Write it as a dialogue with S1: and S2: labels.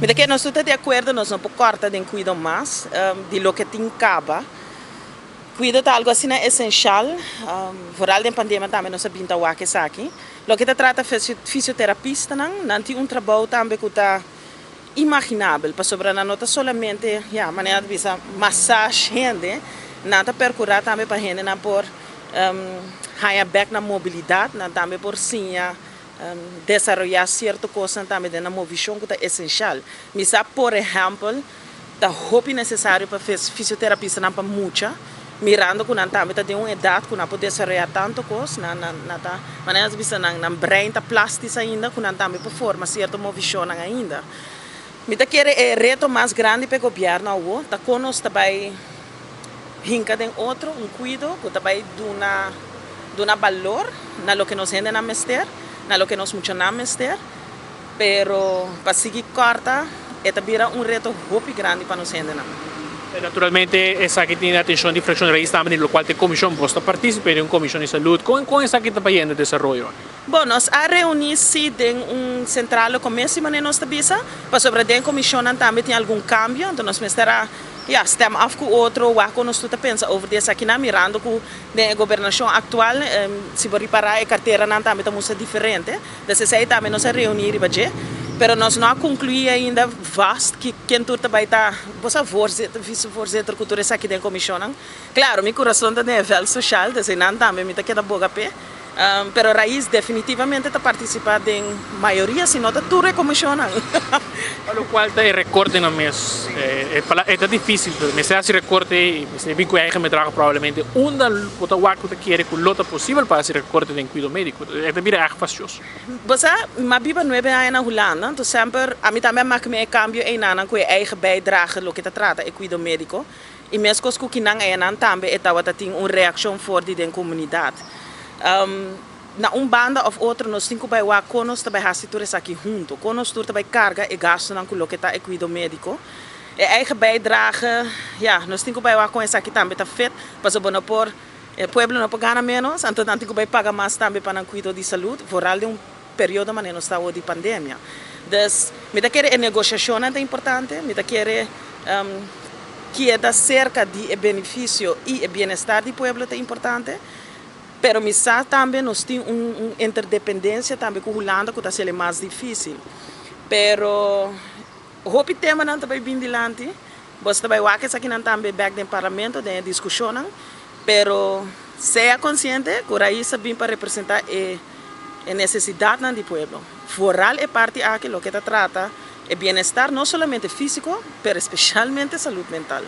S1: Mira que nós estamos de acordo, nós não podemos cortar de cuidar mais de lo que tem caba. Cuida de algo assim é essencial, vooral na pandemia também nós sabemos que é aqui. Lo que se trata de fisioterapista, não tem trabalho também que está imaginável, para sobrar não está solamente, maneira de visa massagem, gente, não está percurar também para gente não por ganhar back na mobilidade, não também por sim desenvolver certa coisa também na movição que é essencial. Misa, por exemplo, da roupa necessário para fisioterapista não para muita, mirando que não também tem uma idade que não pode desenvolver tanto coisa, não tá, maneira de vista não brain tá plástico ainda, que não também para formar certa movição ainda. Me tá querer reto mais grande para o governo, tá conosco também hinca de outro cuido que também dona valor na lo que nos rende na mester, na lo que nos mucho na mester, pero para seguir corta é também reto muito grande para nos rende na.
S2: Naturalmente, essa que tem atenção de fração de raiz também, no qual a comissão posta participa em uma comissão de saúde. Com essa que está fazendo desenvolvimento?
S1: Bom, nós a reunir-se em central começo de nós tabisa, para sobre a comissão também tem algum cambio, então nós estará estamos af com outro, o que nós estamos pensando over dessa aqui na mirando com a governação atual, se for reparar a carteira não também está diferente, dessa aí também nós a reunir e bater. Pero nós não concluímos ainda vasto que quem tu também está, você vice-voorzitter cultura aqui dentro da comissão. Claro, meu coração está nível social, desse não também me está queda boga pé. Pero raiz definitivamente está participando em maioria, se não está tudo a comissão.
S2: Para o qual está recorte na mês, é difícil, mas se recorte, se bem que a me traga provavelmente da o que quer que lota possível para esse recorte de cuidado médico, é também fastidioso.
S1: Você, mas viva 9 anos na Holanda, então sempre, a mim também maak me cambio em nana com a eigen bijdrage, lo que te trata, e cuidado médico, e mesmo com os que não é nan também, é tal tem uma reação forte da comunidade. Na banda of outra nós temos que vai conos também rastrear aqui junto, conos também carga e gasto não com o que está e cuidado médico. E eigen bijdrage, nós temos que vai com essa aqui também está feito, para se bonar por o povo não pagar menos, então nós temos que pagar mais também para o cuidado de saúde, vooral de período mas nós estamos de pandemia. Dus, me da querer negociação é importante, me da querer que é da cerca de benefício e bem-estar do povo é importante. Pero misa também nós temos uma interdependência também com a Holanda que está sendo mais difícil. Pero o tema não também bem dilante, você também vai que aqui não também back no parlamento de discussão, pero seja consciente que o raiz vem para representar a necessidade do povo. Foral é parte aqui lo que trata é bem-estar não somente físico, pero especialmente saúde mental.